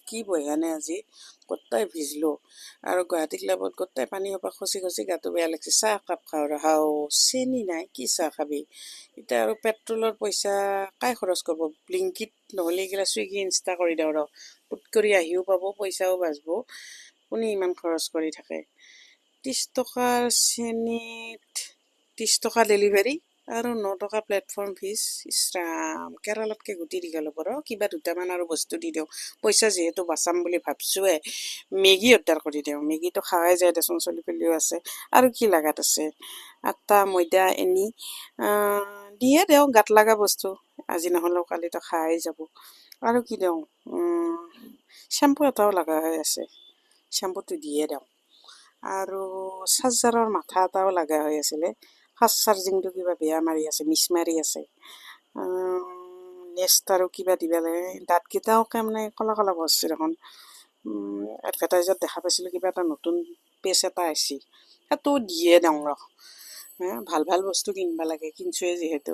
কি বঢ়িয়ানে আজি গোটেই ভিজলো আৰু গুৱাহাটী ক্লাবত গোটেই পানী সোপা খচি খচি গাটো বেয়া লাগিছে। চাহ একাপ খাওঁ ৰহাও চেনি নাই, কি চাহ খাবি এতিয়া? আৰু পেট্ৰলৰ পইচা কাই খৰচ কৰিব? ব্লিংকিত নহ'লে এইগিলা চুইগি ইনষ্টা কৰি দিওঁ ৰ, পুট কৰি আহিও পাব, পইচাও বাচব। কোনে ইমান খৰচ কৰি থাকে? 30 টকাৰ চেনিত 30 টকা ডেলিভাৰী আৰু 9 টকা প্লেটফৰ্ম ফিজ। ইছৰাম, কেৰালাতকৈ গুটি দীঘল হ'ব ৰ, কিবা দুটামান আৰু বস্তু দি দিওঁ। পইচা যিহেতু বাচাম বুলি ভাবছোৱে, মেগী অৰ্ডাৰ কৰি দিওঁ। মেগীটো খাৱাই যায় দেচোন, চলি পেলিও আছে। আৰু কি লাগাত আছে? আটা ময়দা এনি দিয়ে দিওঁ গাত লগা বস্তু, আজি নহ'লেও কালিতো খাই যাব। আৰু কি দিওঁ? শ্বেম্পু এটাও লগা হৈ আছে, শ্বেম্পুটো দিয়ে দিওঁ। আৰু চাৰ্জাৰৰ মাথা এটাও লগা হৈ আছিলে, ফাষ্ট চাৰ্জিংটো কিবা বেয়া মাৰি আছে, মিছ মাৰি আছে। নেক্সট আৰু কিবা দিব লাগে। দাঁতকেইটাও মানে ক'লা ক'লা বস্তু দেখোন। এডভাৰটাইজত দেখা পাইছিলোঁ কিবা এটা নতুন পেষ্ট এটা আহিছে, সেইটো দিয়ে দিওঁ ৰ। ভাল ভাল বস্তু কিনিব লাগে, কিনছোৱে যিহেতু।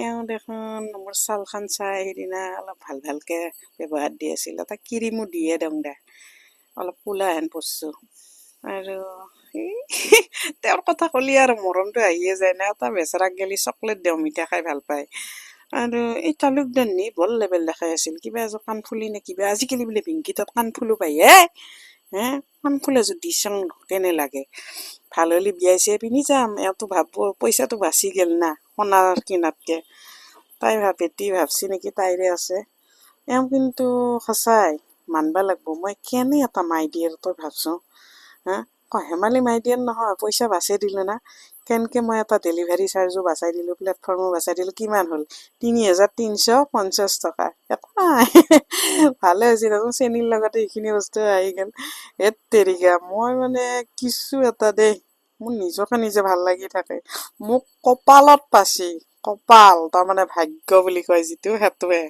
এওঁ দেখোন মোৰ ছালখন চাই সেইদিনা অলপ ভাল ভালকৈ ব্যৱহাৰ দি আছিল, এটা ক্ৰীমো দিয়ে দিওঁ দে, অলপ ক'লা হেন পৰছোঁ। আৰু তেওঁৰ কথা ক'লি আৰু মৰমটো আহিয়ে যায় না। এটা বেচেৰাক গেলি চকলেট দিওঁ, মিঠা খাই ভাল পায়। আৰু এই তালুকদাৰ নি বৰ লেবেল দেখাই আছিল, কিবা এযোৰ কাণফুলি নে কিবা। আজিকালি বোলে ভিংকিতত কাণফুলো পায় কাণফুল এযোৰ দি চাওঁ কেনে লাগে। ভাল হ'লে বিয়াই চিয়াই পিন্ধি যাম। এওঁতো ভাবব পইচাটো বাচি গ'ল না সোণাৰ কিনাতকৈ। তাই বেটি ভাবছি নেকি তাইৰে আছে। এওঁ কিন্তু সঁচাই মানব লাগিব, মই কেনে এটা মাই দিয়ে তই ভাবছোন। হেমালি মাই দিয়াৰ নহয়, পইচা বাচাই দিলোঁ না। কেনেকৈ মই এটা ডেলিভাৰী চাৰ্জো বাচাই দিলোঁ, প্লেটফৰ্মো বাচাই দিলোঁ। কিমান হ'ল? 3,350 টকা। একো নাই, ভালে হৈছে দেখোন। চেনীৰ লগতে এইখিনি বস্তু আহি গ'ল। হেত তেৰিকা, মই মানে কিছু এটা দেই, মোৰ নিজকে নিজে ভাল লাগি থাকে। মোক কপালত পাইছি, কপাল তাৰমানে ভাগ্য বুলি কয় যিটো, সেইটোৱে।